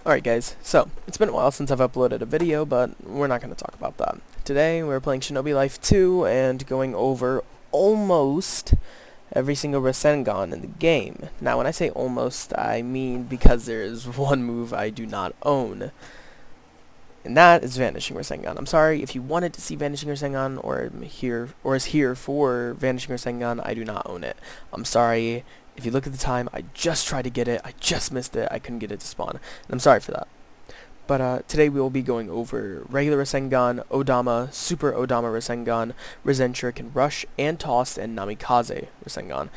Alright guys, so it's been a while since I've uploaded a video, but we're not going to talk about that. Today we're playing Shinobi Life 2 and going over almost every single Rasengan in the game. Now when I say almost, I mean because there is one move I do not own. And that is Vanishing Rasengan. I'm sorry if you wanted to see Vanishing Rasengan or is here for Vanishing Rasengan, I do not own it. I'm sorry. If you look at the time, I just tried to get it. I just missed it. I couldn't get it to spawn. And I'm sorry for that. But today we will be going over regular Rasengan, Odama, Super Odama Rasengan, Shuriken Rush, and Tossed, and Namikaze Rasengan.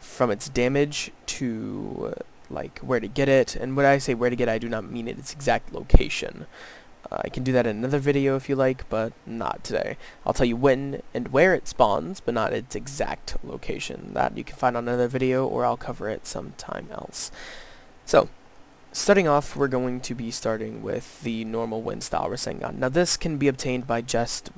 From its damage to like where to get it. And when I say where to get it, I do not mean its exact location. I can do that in another video if you like, but not today. I'll tell you when and where it spawns, but not its exact location. That you can find on another video, or I'll cover it sometime else. So, starting off, we're going to be starting with the normal wind style Rasengan. Now this can be obtained by just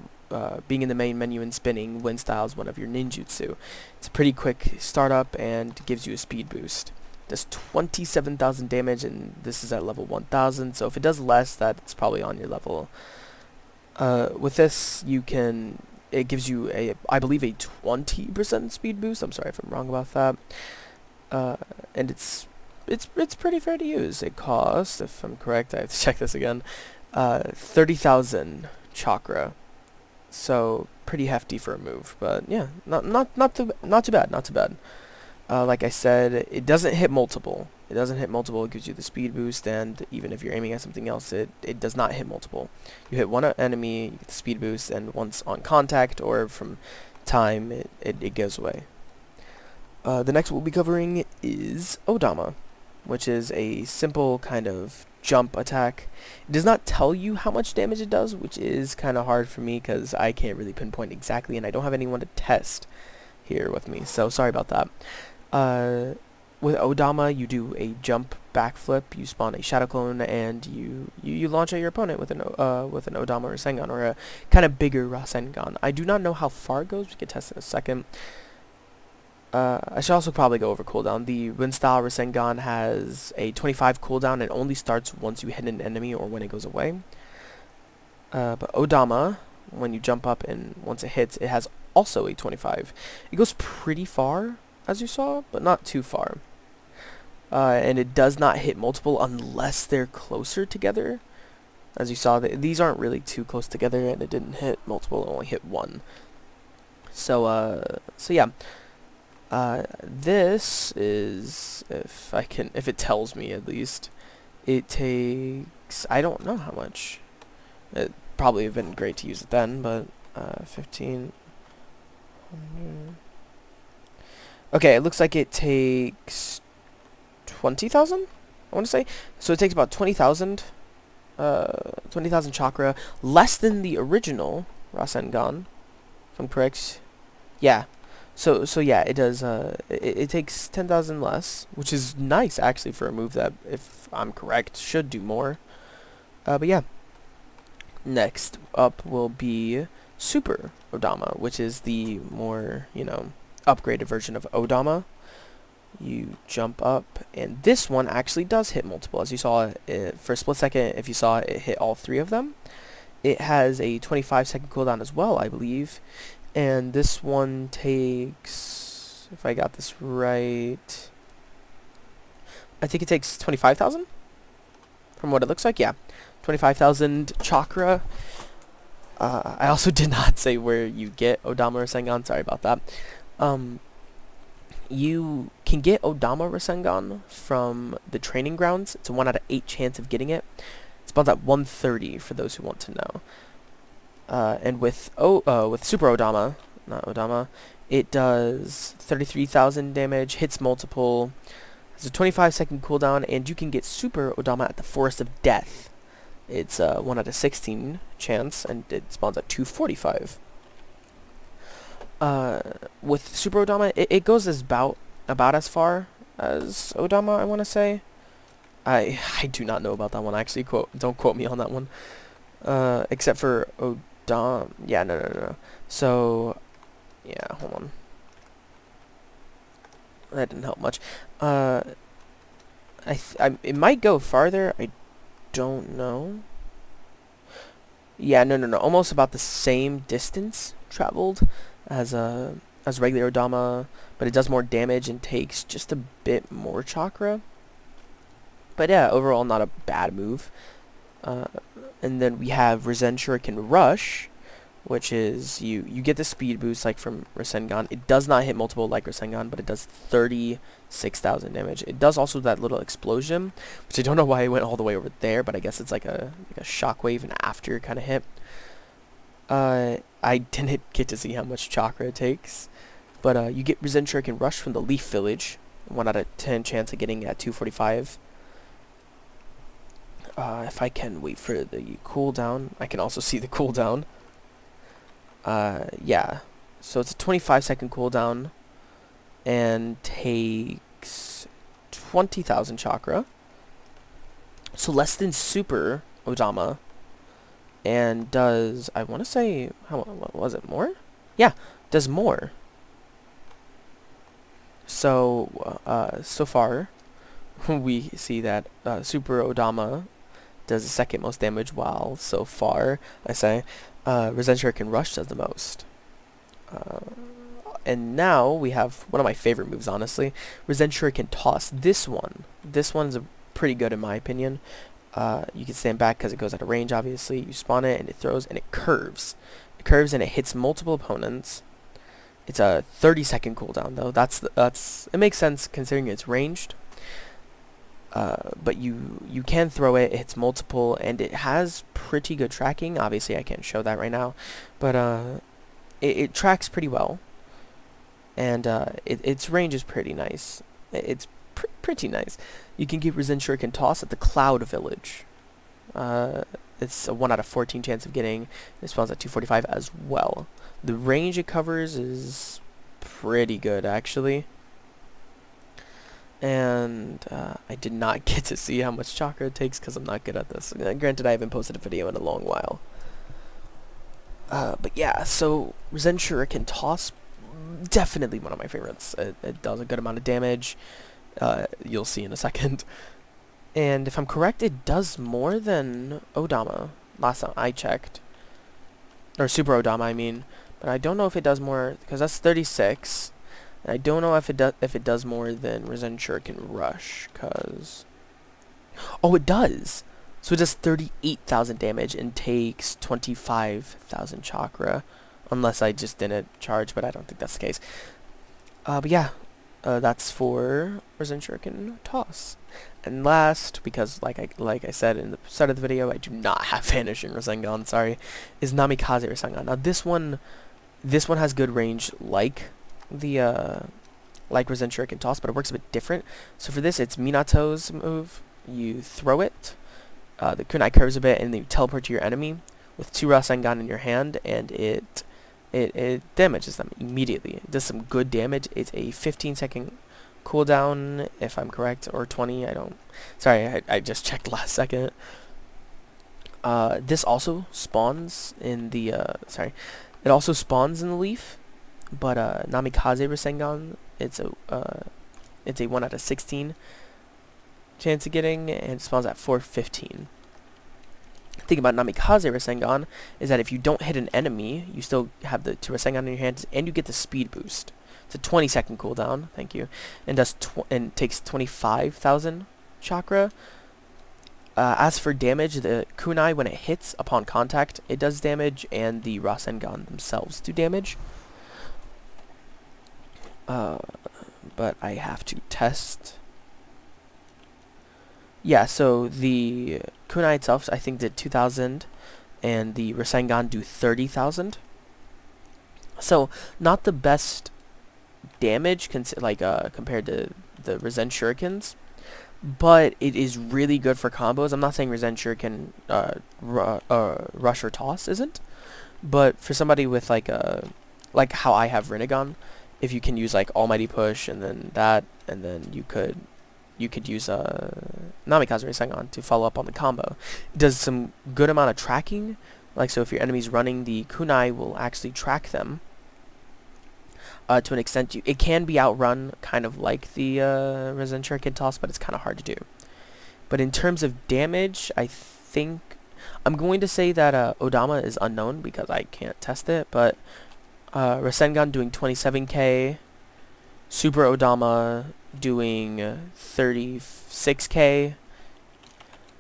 being in the main menu and spinning wind style as one of your ninjutsu. It's a pretty quick startup and gives you a speed boost. Does 27,000 damage, and this is at level 1,000, so if it does less, that's probably on your level. With this, it gives you I believe a 20% speed boost. I'm sorry if I'm wrong about that. And it's pretty fair to use. It costs, if I'm correct, I have to check this again, 30,000 chakra. So pretty hefty for a move, but yeah, not too bad. Like I said, it doesn't hit multiple. It gives you the speed boost, and even if you're aiming at something else, it does not hit multiple. You hit one enemy, you get the speed boost, and once on contact or from time, it goes away. The next we'll be covering is Odama, which is a simple kind of jump attack. It does not tell you how much damage it does, which is kind of hard for me because I can't really pinpoint exactly, and I don't have anyone to test here with me, so sorry about that. With Odama, you do a jump backflip, you spawn a shadow clone, and you launch at your opponent with an Odama Rasengan, or a kind of bigger Rasengan. I do not know how far it goes. We can test in a second. I should also probably go over cooldown. The wind style Rasengan has a 25 cooldown and only starts once you hit an enemy or when it goes away. But Odama, when you jump up and once it hits, it has also a 25. It goes pretty far, as you saw, but not too far. And it does not hit multiple unless they're closer together. As you saw, these aren't really too close together, and it didn't hit multiple, it only hit one. So yeah. This is, if it tells me at least, it takes, I don't know how much. It probably have been great to use it then, but 15. Okay, it looks like it takes 20,000, I want to say. So it takes about 20,000 chakra, less than the original Rasengan, if I'm correct. Yeah. So yeah, it does, it takes 10,000 less, which is nice actually for a move that, if I'm correct, should do more. But yeah. Next up will be Super Odama, which is the more, upgraded version of Odama. You jump up, and this one actually does hit multiple. As you saw, for a split second, if you saw it hit all three of them. It has a 25-second cooldown as well, I believe. And this one takes, if I got this right, I think it takes 25,000? From what it looks like, yeah. 25,000 chakra. I also did not say where you get Odama Rasengan, sorry about that. You can get Odama Rasengan from the training grounds. It's a 1 out of 8 chance of getting it. It spawns at 130 for those who want to know. And with Super Odama, not Odama, it does 33,000 damage, hits multiple, has a 25-second cooldown, and you can get Super Odama at the Forest of Death. It's a 1 out of 16 chance, and it spawns at 245. With Super Odama, it goes about as far as Odama, I want to say. I do not know about that one, actually. Don't quote me on that one. Except for Odama. Yeah, no. So, yeah, hold on. That didn't help much. It might go farther. I don't know. Yeah, no. Almost about the same distance traveled as regular Odama, but it does more damage and takes just a bit more chakra. But yeah, overall not a bad move. And then we have Resen Shuriken Rush, which is you get the speed boost like from Rasengan. It does not hit multiple like Rasengan, but it does 36,000 damage. It does also that little explosion, which I don't know why it went all the way over there, but I guess it's like a shockwave and after kind of hit. I didn't get to see how much chakra it takes, but you get Resen Shuriken Rush from the Leaf Village, 1 out of 10 chance of getting at 245. If I can wait for the cooldown, I can also see the cooldown. Yeah, so it's a 25-second cooldown and takes 20,000 chakra, so less than Super Odama, and does, I want to say, what was it, more? Yeah, does more. So, so far, we see that Super Odama does the second most damage, while so far, I say, Resen Shuriken Rush does the most. And now we have one of my favorite moves, honestly, Resen Shuriken Toss. This one's pretty good in my opinion. You can stand back because it goes out of range, obviously. You spawn it and it throws and it curves. It curves and it hits multiple opponents. It's a 30-second cooldown though. It makes sense considering it's ranged. But you can throw it, it hits multiple, and it has pretty good tracking. Obviously, I can't show that right now, but it tracks pretty well, and its range is pretty nice. It's pretty nice. You can get Resen Shuriken Toss at the Cloud Village. It's a 1 out of 14 chance of getting. It spawns at 245 as well. The range it covers is pretty good, actually. And I did not get to see how much chakra it takes because I'm not good at this. Granted, I haven't posted a video in a long while. But yeah, so Resen Shuriken Toss, definitely one of my favorites. It does a good amount of damage. You'll see in a second. And if I'm correct, it does more than Odama. Last time I checked. Or Super Odama, I mean. But I don't know if it does more, because that's 36. I don't know if it does more than Resen Shuriken Rush, cause it does. So it does 38,000 damage and takes 25,000 chakra, unless I just didn't charge, but I don't think that's the case. But yeah, that's for Resen Shuriken Toss. And last, because like I said in the start of the video, I do not have Vanishing Rasengan. Sorry, is Namikaze Rasengan. Now this one has good range, like the like Resen Shuriken Toss, but it works a bit different. So for this, it's Minato's move. You throw it, the kunai curves a bit, and then you teleport to your enemy with 2 Rasengan in your hand, and it damages them immediately. It does some good damage. It's a 15-second cooldown, if I'm correct, or 20. I just checked last second. This also spawns in the it also spawns in the leaf. But Namikaze Rasengan, it's a 1 out of 16 chance of getting, and it spawns at 415. The thing about Namikaze Rasengan is that if you don't hit an enemy, you still have the 2 Rasengan in your hands, and you get the speed boost. It's a 20-second cooldown, thank you, and takes 25,000 chakra. As for damage, the kunai, when it hits upon contact, it does damage, and the Rasengan themselves do damage. But I have to test. Yeah, so the kunai itself, I think, did 2,000, and the Rasengan do 30,000. So not the best damage, compared to the Resen Shurikens, but it is really good for combos. I'm not saying Resen Shuriken Rush or Toss isn't, but for somebody with like how I have Rinnegan, if you can use like Almighty Push and then that, and then you could use Namikaze Rasengan to follow up on the combo. It does some good amount of tracking. Like, so if your enemy's running, the kunai will actually track them. To an extent, it can be outrun, kind of like the Resen Shuriken Toss, but it's kind of hard to do. But in terms of damage, I think I'm going to say that Odama is unknown because I can't test it, but Rasengan doing 27k, Super Odama doing 36k,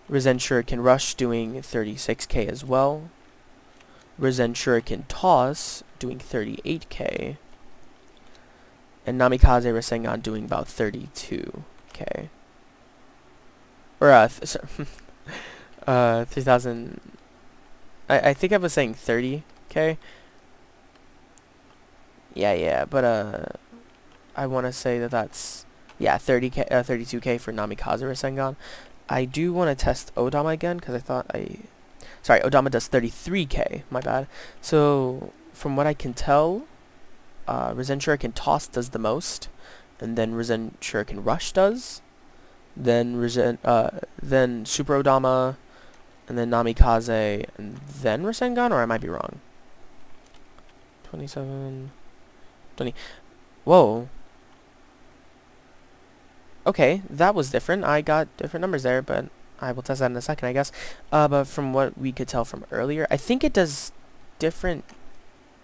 Risen Shuriken Rush doing 36k as well, Risen Shuriken Toss doing 38k, and Namikaze Rasengan doing about 32k. Or 3,000. I think I was saying 30k. Yeah, but I want to say that that's 30k, 32k for Namikaze Rasengan. I do want to test Odama again because I thought sorry, Odama does 33k. My bad. So from what I can tell, Risen Shuriken Toss does the most, and then Risen Shuriken Rush does, then Super Odama, and then Namikaze, and then Rasengan, or I might be wrong. 27, 20. Whoa. Okay, that was different. I got different numbers there, but I will test that in a second, I guess. But from what we could tell from earlier, I think it does different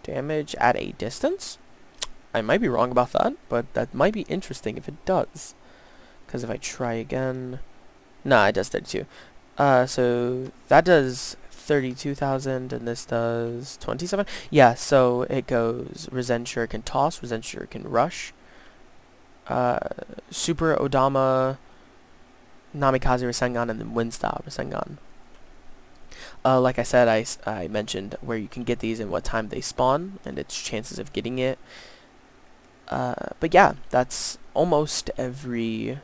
damage at a distance. I might be wrong about that, but that might be interesting if it does. Because if I try again... Nah, it does 32. So that does 32,000, and this does 27. Yeah, so it goes Risen Shuriken Toss, Risen Shuriken Rush, Super Odama, Namikaze Rasengan, and then Wind Style Rasengan. Like I said, I mentioned where you can get these and what time they spawn, and its chances of getting it. But yeah, that's almost every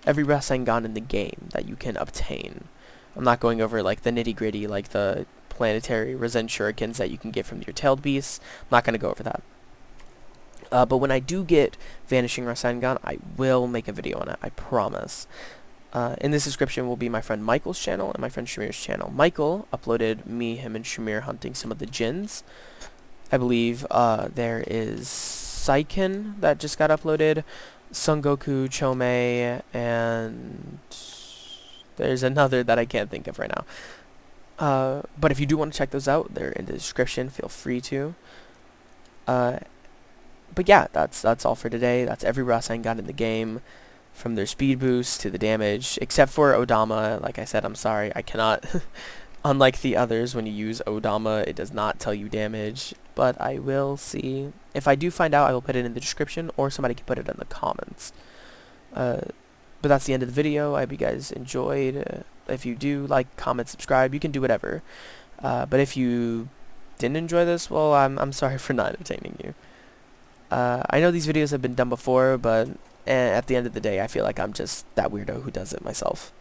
Rasengan in the game that you can obtain. I'm not going over like the nitty gritty, like the planetary Risen Shurikens that you can get from your tailed beasts. I'm not going to go over that. But when I do get Vanishing Rasengan, I will make a video on it, I promise. In this description will be my friend Michael's channel and my friend Shamir's channel. Michael uploaded him and Shamir hunting some of the Djinns. I believe there is Saiken that just got uploaded, Son Goku, Chomei, and there's another that I can't think of right now. But if you do want to check those out, they're in the description. Feel free to. But yeah, that's all for today. That's every Rasengan in the game, from their speed boost to the damage, except for Odama. Like I said, I'm sorry, I cannot. Unlike the others, when you use Odama, it does not tell you damage. But I will see. If I do find out, I will put it in the description, or somebody can put it in the comments. But that's the end of the video. I hope you guys enjoyed. If you do, like, comment, subscribe, you can do whatever. But if you didn't enjoy this, well, I'm sorry for not entertaining you. I know these videos have been done before, but at the end of the day, I feel like I'm just that weirdo who does it myself.